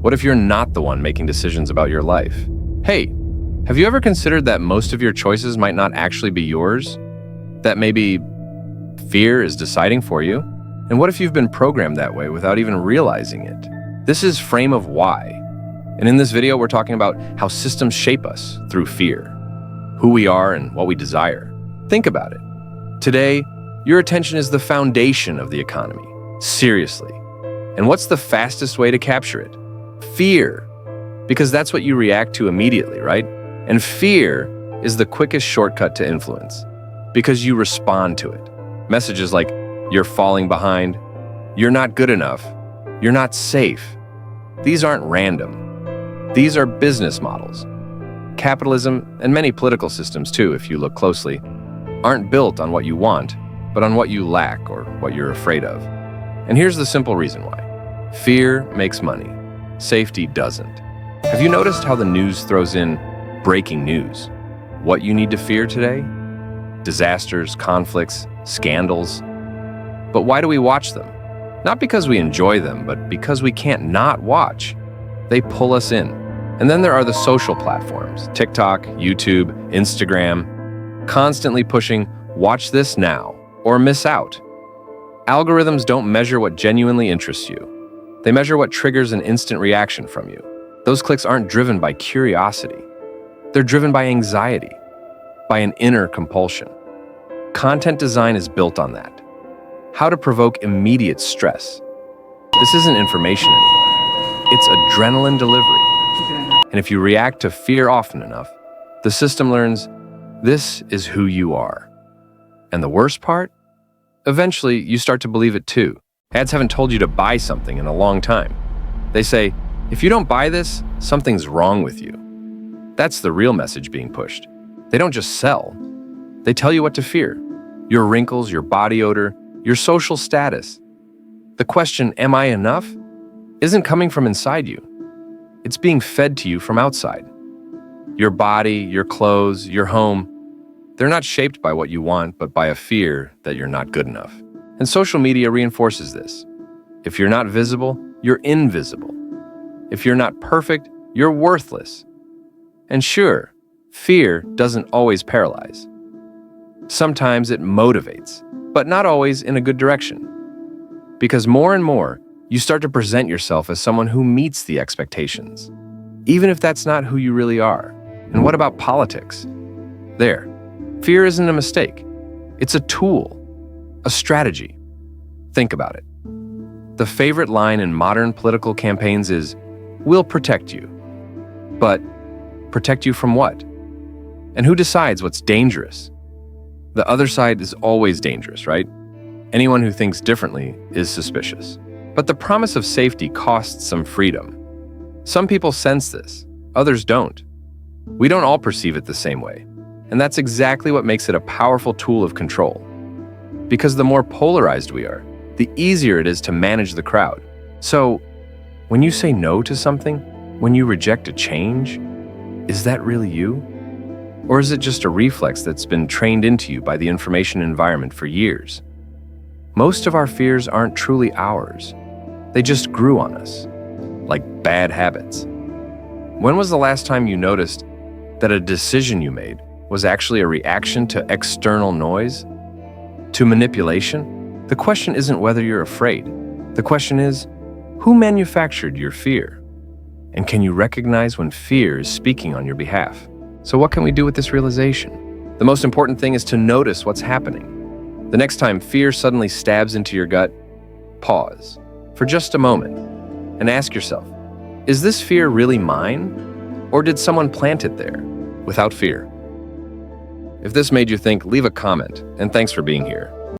What if you're not the one making decisions about your life? Hey, have you ever considered that most of your choices might not actually be yours? That maybe fear is deciding for you? And what if you've been programmed that way without even realizing it? This is Frame of Why. And in this video, we're talking about how systems shape us through fear, who we are and what we desire. Think about it. Today, your attention is the foundation of the economy. Seriously. And what's the fastest way to capture it? Fear. Because that's what you react to immediately, right? And fear is the quickest shortcut to influence, because you respond to it. Messages like, you're falling behind, you're not good enough, you're not safe. These aren't random. These are business models. Capitalism, and many political systems too, if you look closely, aren't built on what you want, but on what you lack or what you're afraid of. And here's the simple reason why. Fear makes money. Safety doesn't. Have you noticed how the news throws in breaking news? What you need to fear today? Disasters, conflicts, scandals. But why do we watch them? Not because we enjoy them, but because we can't not watch. They pull us in. And then there are the social platforms, TikTok, YouTube, Instagram, constantly pushing, watch this now, or miss out. Algorithms don't measure what genuinely interests you. They measure what triggers an instant reaction from you. Those clicks aren't driven by curiosity. They're driven by anxiety, by an inner compulsion. Content design is built on that. How to provoke immediate stress. This isn't information anymore. It's adrenaline delivery. And if you react to fear often enough, the system learns this is who you are. And the worst part? Eventually, you start to believe it too. Ads haven't told you to buy something in a long time. They say, if you don't buy this, something's wrong with you. That's the real message being pushed. They don't just sell. They tell you what to fear. Your wrinkles, your body odor, your social status. The question, am I enough? Isn't coming from inside you. It's being fed to you from outside. Your body, your clothes, your home, they're not shaped by what you want, but by a fear that you're not good enough. And social media reinforces this. If you're not visible, you're invisible. If you're not perfect, you're worthless. And sure, fear doesn't always paralyze. Sometimes it motivates, but not always in a good direction. Because more and more, you start to present yourself as someone who meets the expectations, even if that's not who you really are. And what about politics? There, fear isn't a mistake. It's a tool, a strategy. Think about it. The favorite line in modern political campaigns is, we'll protect you. But protect you from what? And who decides what's dangerous? The other side is always dangerous, right? Anyone who thinks differently is suspicious. But the promise of safety costs some freedom. Some people sense this, others don't. We don't all perceive it the same way. And that's exactly what makes it a powerful tool of control. Because the more polarized we are, the easier it is to manage the crowd. So, when you say no to something, when you reject a change, is that really you? Or is it just a reflex that's been trained into you by the information environment for years? Most of our fears aren't truly ours. They just grew on us, like bad habits. When was the last time you noticed that a decision you made was actually a reaction to external noise? To manipulation? The question isn't whether you're afraid. The question is, who manufactured your fear? And can you recognize when fear is speaking on your behalf? So what can we do with this realization? The most important thing is to notice what's happening. The next time fear suddenly stabs into your gut, pause for just a moment and ask yourself, is this fear really mine? Or did someone plant it there without fear? If this made you think, leave a comment, and thanks for being here.